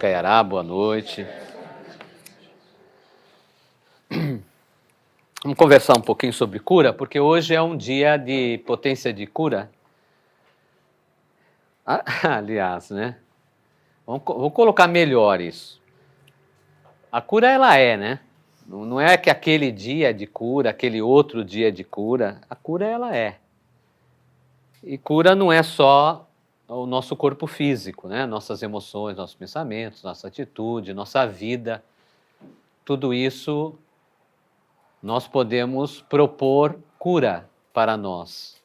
Kayará, boa noite. Vamos conversar um pouquinho sobre cura, porque hoje é um dia de potência de cura. Aliás, né? Vou colocar melhor isso. A cura, ela é, né? Não é que aquele dia é de cura, aquele outro dia é de cura. A cura, ela é. E cura não é só o nosso corpo físico, né? Nossas emoções, nossos pensamentos, nossa atitude, nossa vida. Tudo isso nós podemos propor cura para nós.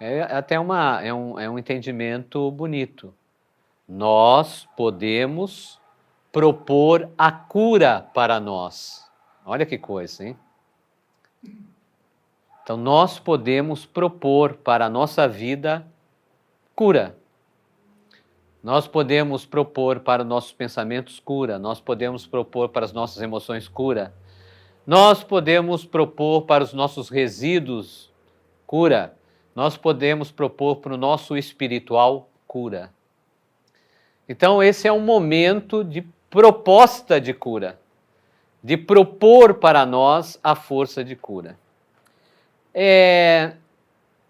É até um entendimento bonito. Nós podemos propor a cura para nós. Olha que coisa, hein? Então, nós podemos propor para a nossa vida cura. Nós podemos propor para os nossos pensamentos cura. Nós podemos propor para as nossas emoções cura. Nós podemos propor para os nossos resíduos cura. Nós podemos propor para o nosso espiritual cura. Então, esse é um momento de proposta de cura, de propor para nós a força de cura.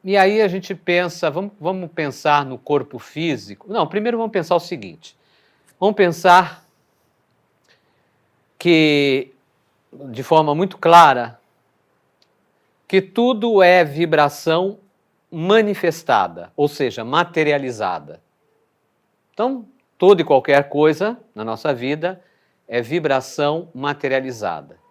E aí a gente pensa, vamos pensar no corpo físico. Não, primeiro vamos pensar o seguinte. Vamos pensar que, de forma muito clara, que tudo é vibração manifestada, ou seja, materializada. Então, toda e qualquer coisa na nossa vida é vibração materializada.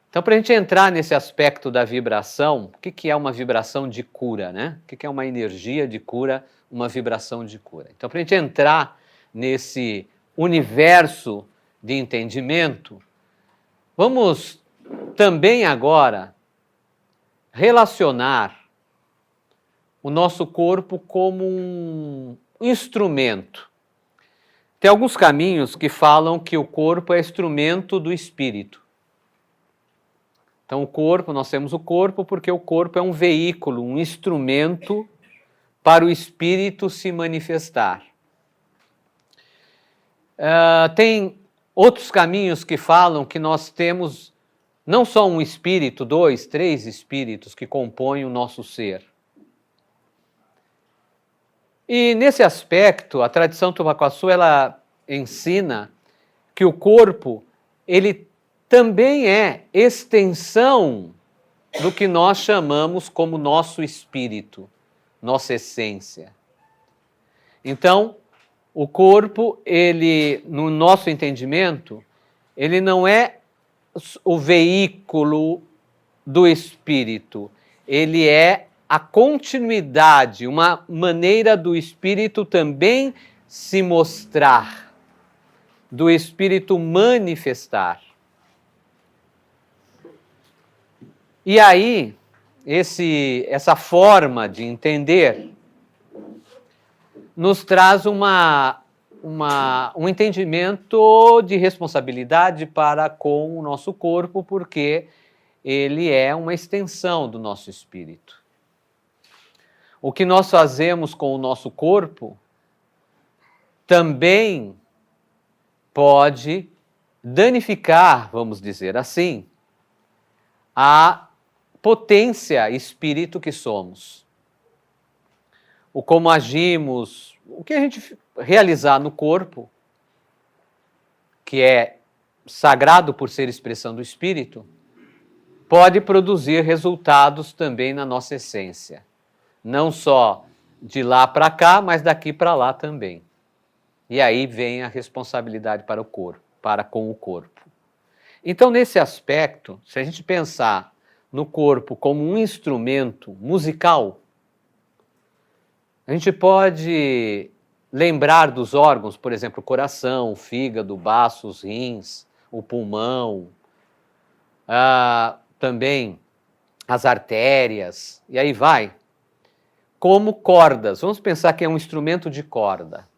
Então, para a gente entrar nesse aspecto da vibração, o que é uma vibração de cura, né? O que é uma energia de cura, uma vibração de cura? Então, para a gente entrar nesse universo de entendimento, vamos também agora relacionar o nosso corpo como um instrumento. Tem alguns caminhos que falam que o corpo é instrumento do espírito. Então, nós temos o corpo porque o corpo é um veículo, um instrumento para o espírito se manifestar. Tem outros caminhos que falam que nós temos não só um espírito, 2, 3 espíritos que compõem o nosso ser. E nesse aspecto, a tradição Tupacuaçu, ela ensina que o corpo, ele também é extensão do que nós chamamos como nosso espírito, nossa essência. Então, o corpo, ele, no nosso entendimento, ele não é o veículo do espírito, ele é a continuidade, uma maneira do espírito também se mostrar, do espírito manifestar. E aí, essa forma de entender nos traz um entendimento de responsabilidade para com o nosso corpo, porque ele é uma extensão do nosso espírito. O que nós fazemos com o nosso corpo também pode danificar, vamos dizer assim, a potência espírito que somos. O como agimos, o que a gente realizar no corpo, que é sagrado por ser expressão do espírito, pode produzir resultados também na nossa essência. Não só de lá para cá, mas daqui para lá também. E aí vem a responsabilidade para o corpo, para com o corpo. Então, nesse aspecto, se a gente pensar no corpo como um instrumento musical, a gente pode lembrar dos órgãos, por exemplo, o coração, o fígado, o baço, os rins, o pulmão, também as artérias, e aí vai, como cordas. Vamos pensar que é um instrumento de corda,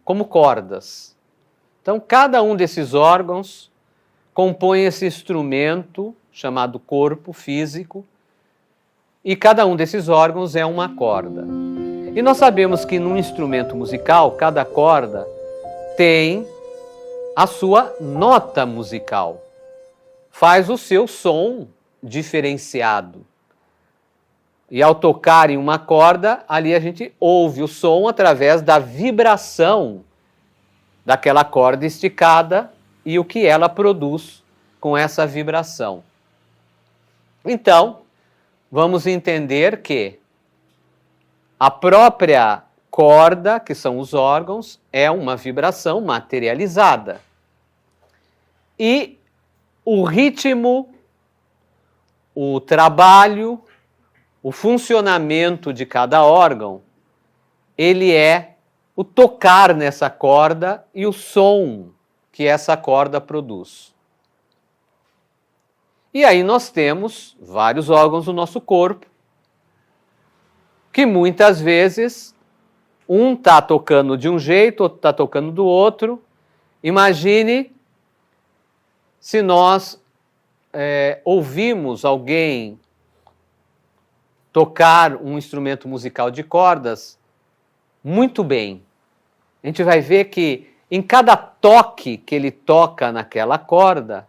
como cordas. Então, cada um desses órgãos compõe esse instrumento chamado corpo físico, e cada um desses órgãos é uma corda. E nós sabemos que num instrumento musical, cada corda tem a sua nota musical, faz o seu som diferenciado. E ao tocar em uma corda, ali a gente ouve o som através da vibração daquela corda esticada e o que ela produz com essa vibração. Então, vamos entender que a própria corda, que são os órgãos, é uma vibração materializada. E o ritmo, o trabalho, o funcionamento de cada órgão, ele é o tocar nessa corda e o som que essa corda produz. E aí nós temos vários órgãos do nosso corpo, que muitas vezes um está tocando de um jeito, outro está tocando do outro. Imagine se nós ouvimos alguém tocar um instrumento musical de cordas muito bem. A gente vai ver que em cada toque que ele toca naquela corda,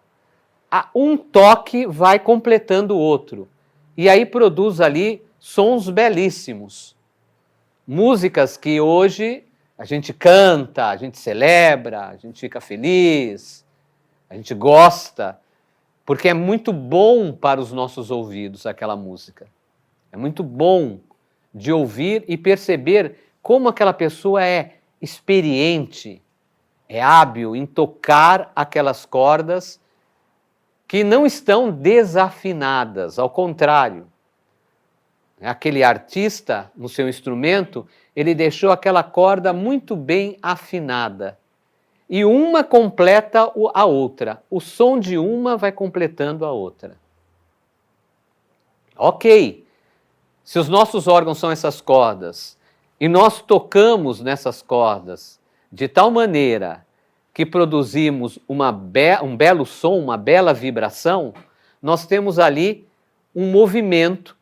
um toque vai completando o outro. E aí produz ali sons belíssimos. Músicas que hoje a gente canta, a gente celebra, a gente fica feliz, a gente gosta, porque é muito bom para os nossos ouvidos aquela música. É muito bom de ouvir e perceber como aquela pessoa é experiente, é hábil em tocar aquelas cordas que não estão desafinadas, ao contrário. Aquele artista, no seu instrumento, ele deixou aquela corda muito bem afinada. E uma completa a outra. O som de uma vai completando a outra. Ok. Se os nossos órgãos são essas cordas, e nós tocamos nessas cordas de tal maneira que produzimos um belo som, uma bela vibração, nós temos ali um movimento,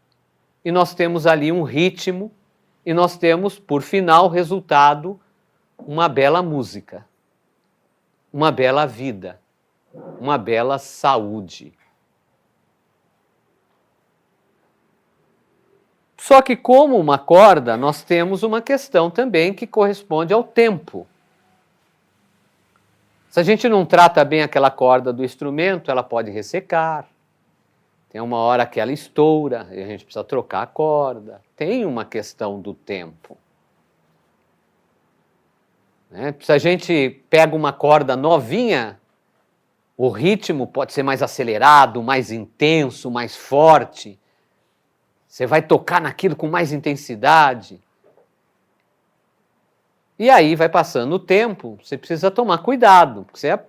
e nós temos ali um ritmo, e nós temos, por final, resultado, uma bela música, uma bela vida, uma bela saúde. Só que, como uma corda, nós temos uma questão também que corresponde ao tempo. Se a gente não trata bem aquela corda do instrumento, ela pode ressecar. Tem uma hora que ela estoura e a gente precisa trocar a corda. Tem uma questão do tempo. Se a gente pega uma corda novinha, o ritmo pode ser mais acelerado, mais intenso, mais forte. Você vai tocar naquilo com mais intensidade. E aí vai passando o tempo, você precisa tomar cuidado, porque se você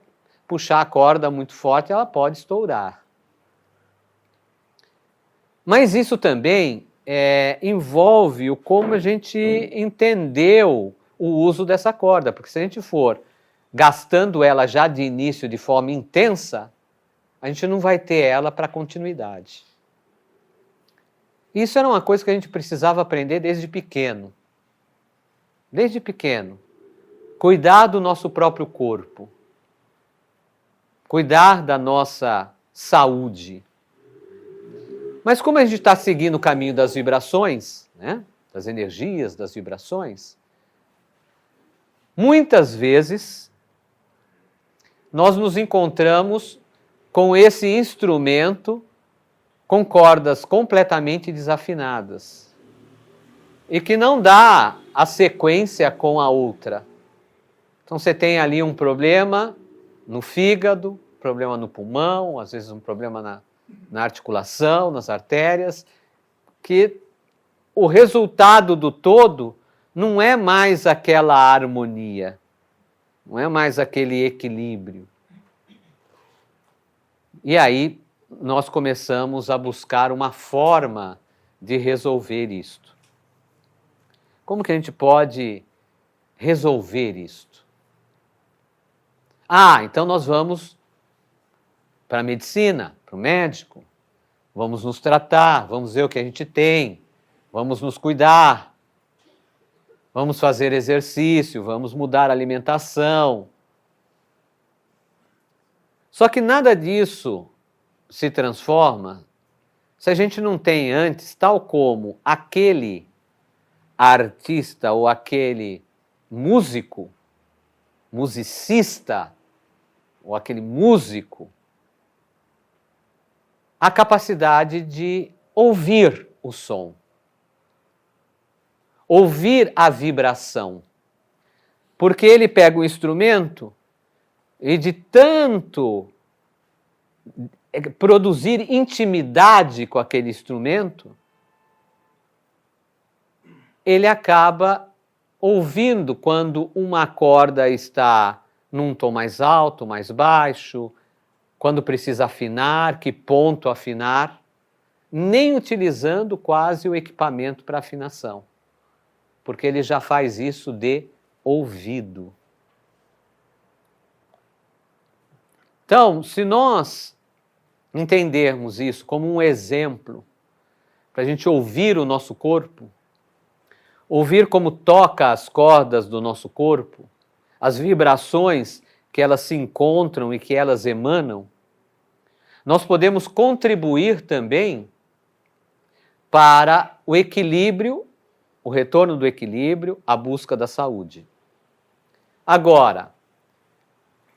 puxar a corda muito forte, ela pode estourar. Mas isso também envolve o como a gente entendeu o uso dessa corda, porque se a gente for gastando ela já de início de forma intensa, a gente não vai ter ela para continuidade. Isso era uma coisa que a gente precisava aprender desde pequeno. Desde pequeno. Cuidar do nosso próprio corpo. Cuidar da nossa saúde. Mas como a gente está seguindo o caminho das vibrações, das energias, das vibrações, muitas vezes nós nos encontramos com esse instrumento com cordas completamente desafinadas e que não dá a sequência com a outra. Então você tem ali um problema no fígado, problema no pulmão, às vezes um problema na articulação, nas artérias, que o resultado do todo não é mais aquela harmonia, não é mais aquele equilíbrio. E aí nós começamos a buscar uma forma de resolver isto. Como que a gente pode resolver isto? Então nós vamos para a medicina, para o médico, vamos nos tratar, vamos ver o que a gente tem, vamos nos cuidar. vamos fazer exercício, vamos mudar a alimentação. Só que nada disso se transforma se a gente não tem antes, tal como aquele artista ou aquele músico, musicista, ou aquele músico, a capacidade de ouvir o som, ouvir a vibração. Porque ele pega o instrumento e de tanto produzir intimidade com aquele instrumento, ele acaba ouvindo quando uma corda está num tom mais alto, mais baixo, quando precisa afinar, que ponto afinar, nem utilizando quase o equipamento para afinação, porque ele já faz isso de ouvido. Então, se nós entendermos isso como um exemplo para a gente ouvir o nosso corpo, ouvir como toca as cordas do nosso corpo, as vibrações que elas se encontram e que elas emanam, nós podemos contribuir também para o equilíbrio, o retorno do equilíbrio, a busca da saúde. Agora,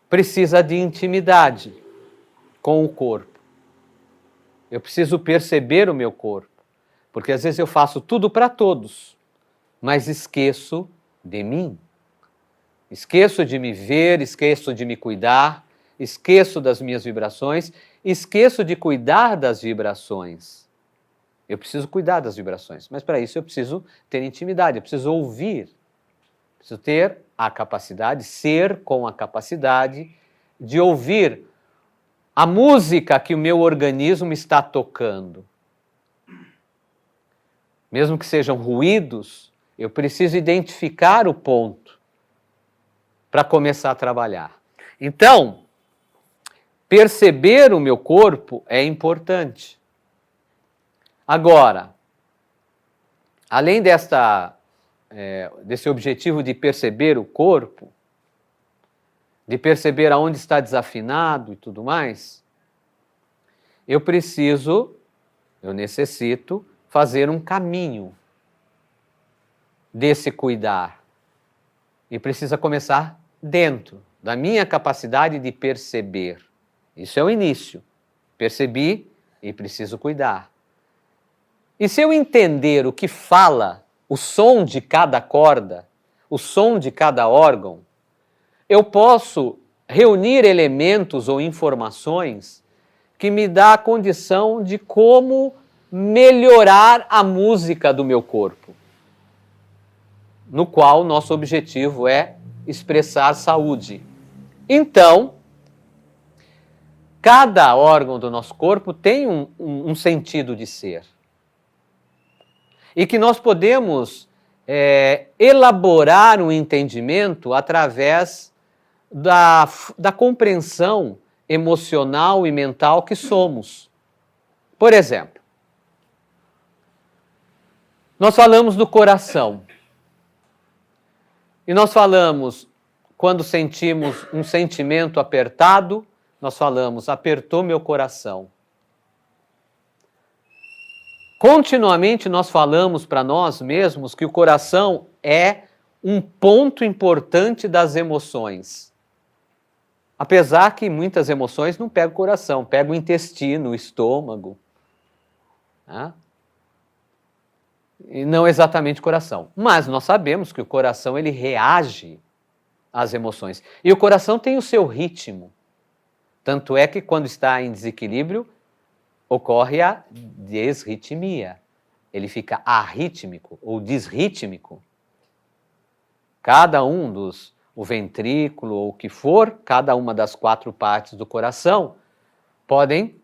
precisa de intimidade com o corpo. Eu preciso perceber o meu corpo, porque às vezes eu faço tudo para todos, mas esqueço de mim. Esqueço de me ver, esqueço de me cuidar, esqueço das minhas vibrações, esqueço de cuidar das vibrações. Eu preciso cuidar das vibrações, mas para isso eu preciso ter intimidade, eu preciso ouvir, preciso ter a capacidade, ser com a capacidade de ouvir a música que o meu organismo está tocando. Mesmo que sejam ruídos, eu preciso identificar o ponto para começar a trabalhar. Então, perceber o meu corpo é importante. Agora, além desse objetivo de perceber o corpo, de perceber aonde está desafinado e tudo mais, eu necessito fazer um caminho desse cuidar. E precisa começar dentro da minha capacidade de perceber. Isso é o início. Percebi e preciso cuidar. E se eu entender o que fala, o som de cada corda, o som de cada órgão, eu posso reunir elementos ou informações que me dá a condição de como melhorar a música do meu corpo, no qual nosso objetivo é expressar saúde. Então, cada órgão do nosso corpo tem um sentido de ser. E que nós podemos elaborar um entendimento através da compreensão emocional e mental que somos. Por exemplo, nós falamos do coração. E nós falamos, quando sentimos um sentimento apertado, nós falamos, apertou meu coração. Continuamente nós falamos para nós mesmos que o coração é um ponto importante das emoções. Apesar que muitas emoções não pegam o coração, pegam o intestino, o estômago. Né? E não exatamente o coração. Mas nós sabemos que o coração ele reage às emoções. E o coração tem o seu ritmo. Tanto é que quando está em desequilíbrio, ocorre a desritmia. Ele fica arrítmico ou disrítmico. Cada um o ventrículo ou o que for, cada uma das 4 partes do coração podem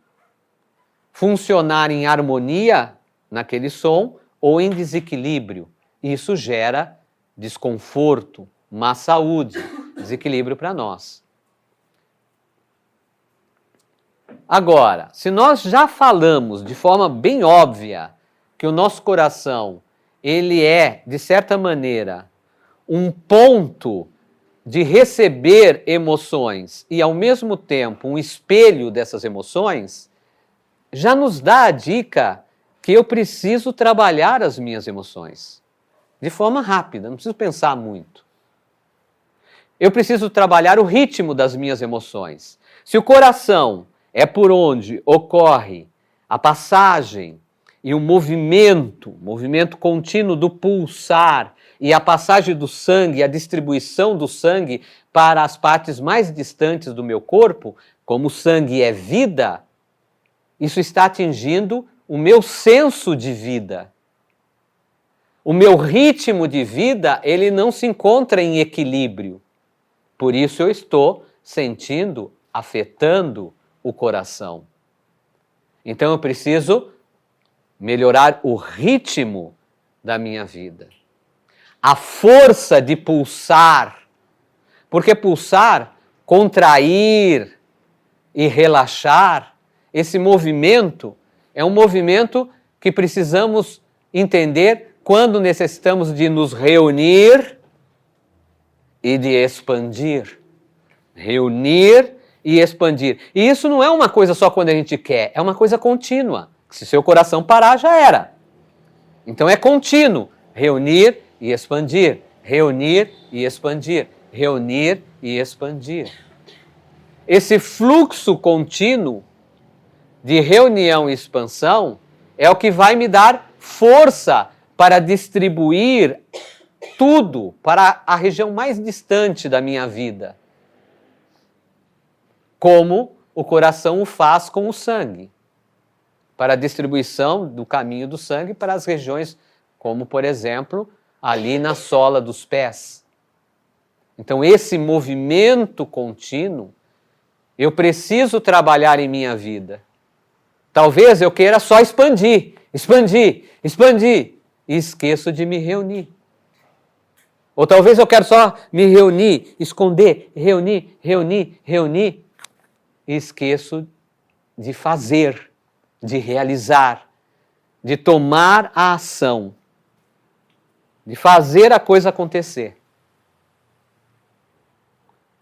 funcionar em harmonia naquele som ou em desequilíbrio. Isso gera desconforto, má saúde, desequilíbrio para nós. Agora, se nós já falamos de forma bem óbvia que o nosso coração, ele é, de certa maneira, um ponto de receber emoções e, ao mesmo tempo, um espelho dessas emoções, já nos dá a dica que eu preciso trabalhar as minhas emoções de forma rápida, não preciso pensar muito. Eu preciso trabalhar o ritmo das minhas emoções. Se o coração é por onde ocorre a passagem e o movimento contínuo do pulsar e a passagem do sangue, a distribuição do sangue para as partes mais distantes do meu corpo, como o sangue é vida, isso está atingindo o meu senso de vida. O meu ritmo de vida, ele não se encontra em equilíbrio. Por isso eu estou sentindo, afetando o coração. Então eu preciso melhorar o ritmo da minha vida. A força de pulsar, porque pulsar, contrair e relaxar, esse movimento é um movimento que precisamos entender quando necessitamos de nos reunir e de expandir. Reunir e expandir. E isso não é uma coisa só quando a gente quer, é uma coisa contínua. Se seu coração parar, já era. Então é contínuo. Reunir e expandir. Reunir e expandir. Reunir e expandir. Esse fluxo contínuo de reunião e expansão é o que vai me dar força para distribuir tudo para a região mais distante da minha vida, como o coração o faz com o sangue, para a distribuição do caminho do sangue para as regiões, como, por exemplo, ali na sola dos pés. Então, esse movimento contínuo, eu preciso trabalhar em minha vida. Talvez eu queira só expandir, e esqueço de me reunir. Ou talvez eu quero só me reunir, esconder, reunir, e esqueço de fazer, de realizar, de tomar a ação, de fazer a coisa acontecer.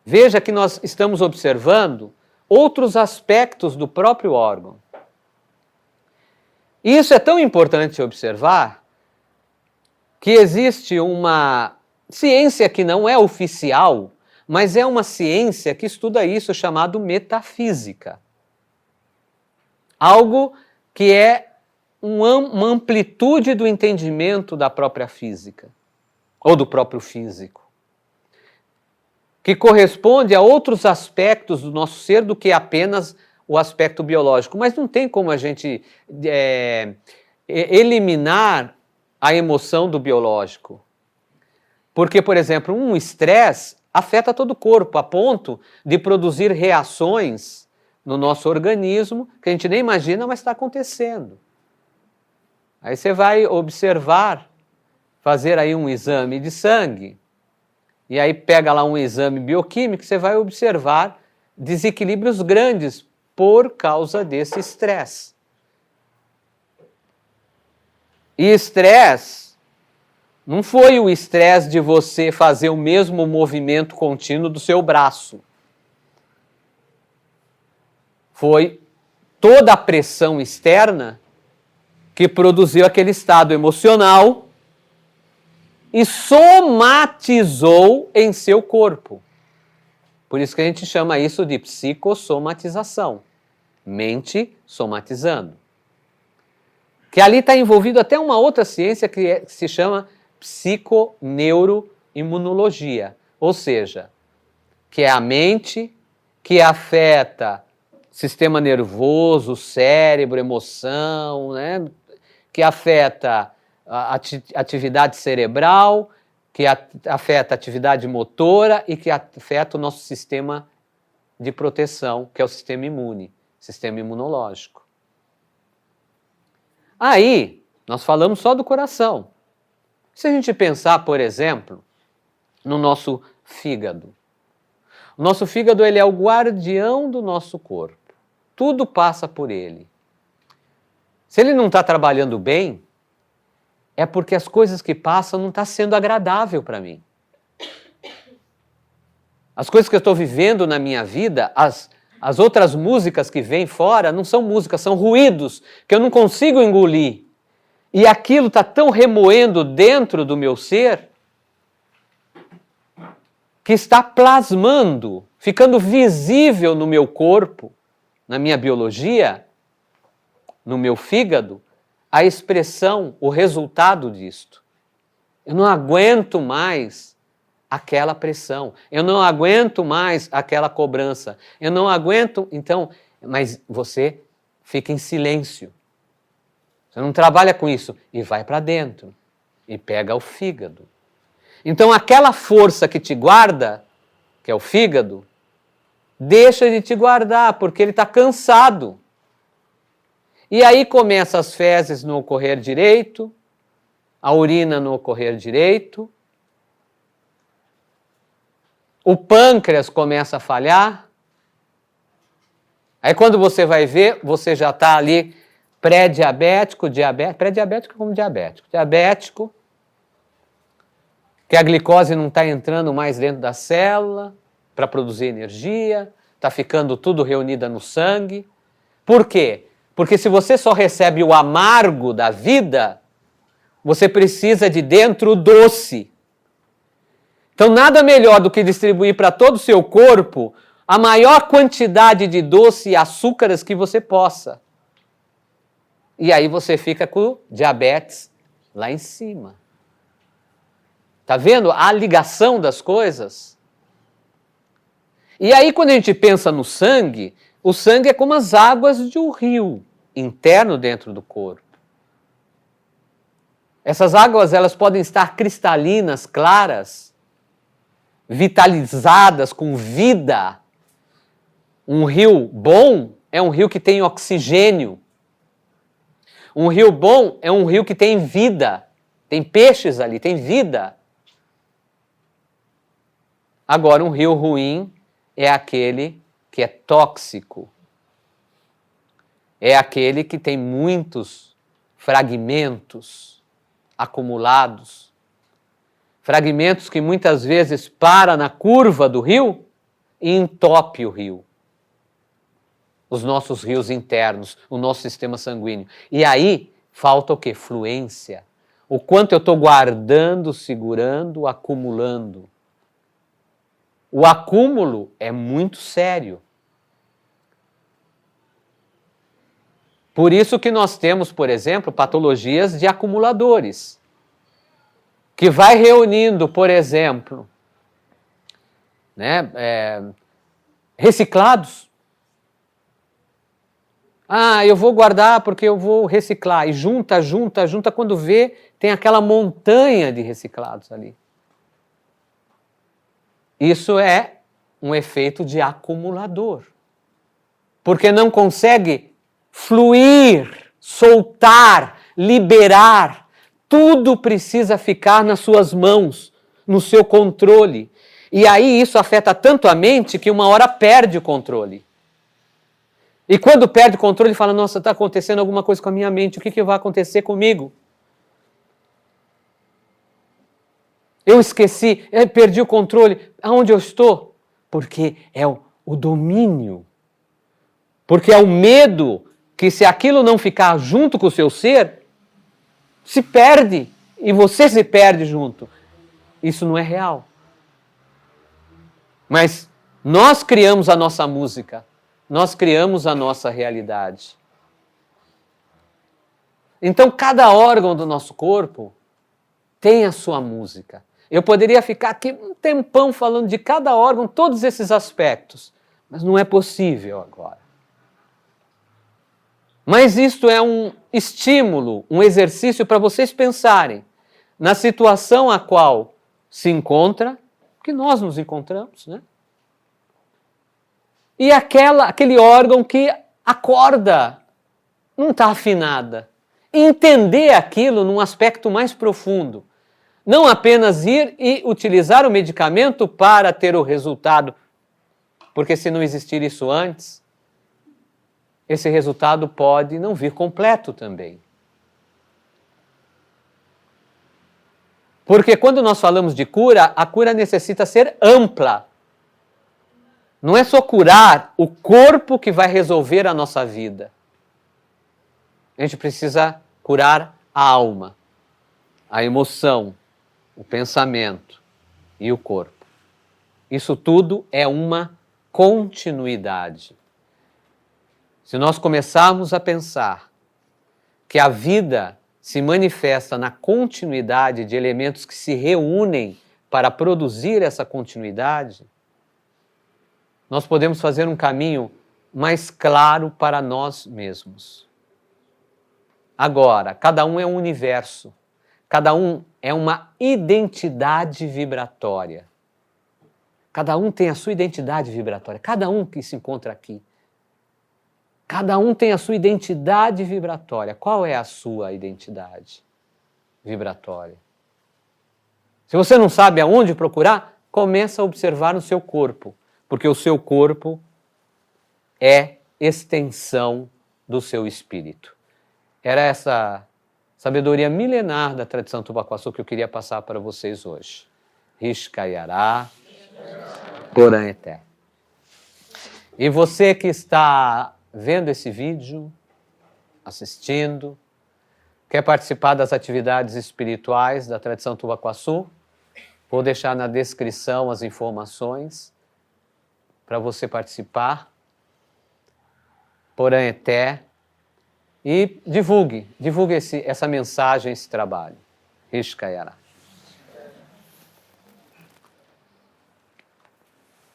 Veja que nós estamos observando outros aspectos do próprio órgão. E isso é tão importante observar que existe uma ciência que não é oficial, mas é uma ciência que estuda isso, chamado metafísica. Algo que é uma amplitude do entendimento da própria física, ou do próprio físico, que corresponde a outros aspectos do nosso ser do que apenas o aspecto biológico. Mas não tem como a gente eliminar a emoção do biológico. Porque, por exemplo, um estresse afeta todo o corpo, a ponto de produzir reações no nosso organismo que a gente nem imagina, mas está acontecendo. Aí você vai observar, fazer aí um exame de sangue, e aí pega lá um exame bioquímico, você vai observar desequilíbrios grandes por causa desse estresse. E estresse não foi o estresse de você fazer o mesmo movimento contínuo do seu braço. Foi toda a pressão externa que produziu aquele estado emocional e somatizou em seu corpo. Por isso que a gente chama isso de psicossomatização. Mente somatizando. Que ali está envolvido até uma outra ciência que se chama psiconeuroimunologia. Ou seja, que é a mente que afeta sistema nervoso, cérebro, emoção, né? Que afeta a atividade cerebral, que afeta a atividade motora e que afeta o nosso sistema de proteção, que é o sistema imune, sistema imunológico. Aí, nós falamos só do coração. Se a gente pensar, por exemplo, no nosso fígado. O nosso fígado, ele é o guardião do nosso corpo. Tudo passa por ele. Se ele não está trabalhando bem, é porque as coisas que passam não estão sendo agradável para mim. As coisas que eu estou vivendo na minha vida, as outras músicas que vêm fora, não são músicas, são ruídos que eu não consigo engolir. E aquilo está tão remoendo dentro do meu ser que está plasmando, ficando visível no meu corpo, na minha biologia, no meu fígado, a expressão, o resultado disto. Eu não aguento mais aquela pressão, eu não aguento mais aquela cobrança, eu não aguento, então, mas você fica em silêncio. Você não trabalha com isso e vai para dentro e pega o fígado. Então aquela força que te guarda, que é o fígado, deixa de te guardar porque ele está cansado. E aí começa as fezes não ocorrer direito, a urina não ocorrer direito, o pâncreas começa a falhar. Aí quando você vai ver, você já está ali pré-diabético, pré-diabético como diabético, que a glicose não está entrando mais dentro da célula para produzir energia, está ficando tudo reunida no sangue. Por quê? Porque se você só recebe o amargo da vida, você precisa de dentro o doce. Então nada melhor do que distribuir para todo o seu corpo a maior quantidade de doce e açúcares que você possa. E aí você fica com diabetes lá em cima. Tá vendo a ligação das coisas? E aí quando a gente pensa no sangue, o sangue é como as águas de um rio interno dentro do corpo. Essas águas, elas podem estar cristalinas, claras, vitalizadas, com vida. Um rio bom é um rio que tem oxigênio. Um rio bom é um rio que tem vida. Tem peixes ali, tem vida. Agora, um rio ruim é aquele que é tóxico. É aquele que tem muitos fragmentos acumulados. Fragmentos que muitas vezes param na curva do rio e entope o rio. Os nossos rios internos, o nosso sistema sanguíneo. E aí falta o quê? Fluência. O quanto eu estou guardando, segurando, acumulando. O acúmulo é muito sério. Por isso que nós temos, por exemplo, patologias de acumuladores, que vai reunindo, por exemplo, reciclados. Ah, eu vou guardar porque eu vou reciclar. E junta, quando vê, tem aquela montanha de reciclados ali. Isso é um efeito de acumulador. Porque não consegue fluir, soltar, liberar. Tudo precisa ficar nas suas mãos, no seu controle. E aí isso afeta tanto a mente que uma hora perde o controle. E quando perde o controle, fala, nossa, está acontecendo alguma coisa com a minha mente, o que vai acontecer comigo? Eu esqueci, eu perdi o controle, aonde eu estou? Porque é o domínio. Porque é o medo que se aquilo não ficar junto com o seu ser, se perde, e você se perde junto. Isso não é real. Mas nós criamos a nossa música. Nós criamos a nossa realidade. Então, cada órgão do nosso corpo tem a sua música. Eu poderia ficar aqui um tempão falando de cada órgão, todos esses aspectos, mas não é possível agora. Mas isto é um estímulo, um exercício para vocês pensarem na situação a qual se encontra, que nós nos encontramos, né? E aquele órgão que a corda não está afinada. Entender aquilo num aspecto mais profundo. Não apenas ir e utilizar o medicamento para ter o resultado, porque se não existir isso antes, esse resultado pode não vir completo também. Porque quando nós falamos de cura, a cura necessita ser ampla. Não é só curar o corpo que vai resolver a nossa vida. A gente precisa curar a alma, a emoção, o pensamento e o corpo. Isso tudo é uma continuidade. Se nós começarmos a pensar que a vida se manifesta na continuidade de elementos que se reúnem para produzir essa continuidade, nós podemos fazer um caminho mais claro para nós mesmos. Agora, cada um é um universo, cada um é uma identidade vibratória. Cada um tem a sua identidade vibratória, cada um que se encontra aqui. Cada um tem a sua identidade vibratória. Qual é a sua identidade vibratória? Se você não sabe aonde procurar, começa a observar no seu corpo, porque o seu corpo é extensão do seu espírito. Era essa sabedoria milenar da tradição Tupacuaçu que eu queria passar para vocês hoje. Rishkayará, Porã Eté. E você que está vendo esse vídeo, assistindo, quer participar das atividades espirituais da tradição Tupacuaçu, vou deixar na descrição as informações para você participar. Porã Eté. E divulgue essa mensagem, esse trabalho. Rishkayará.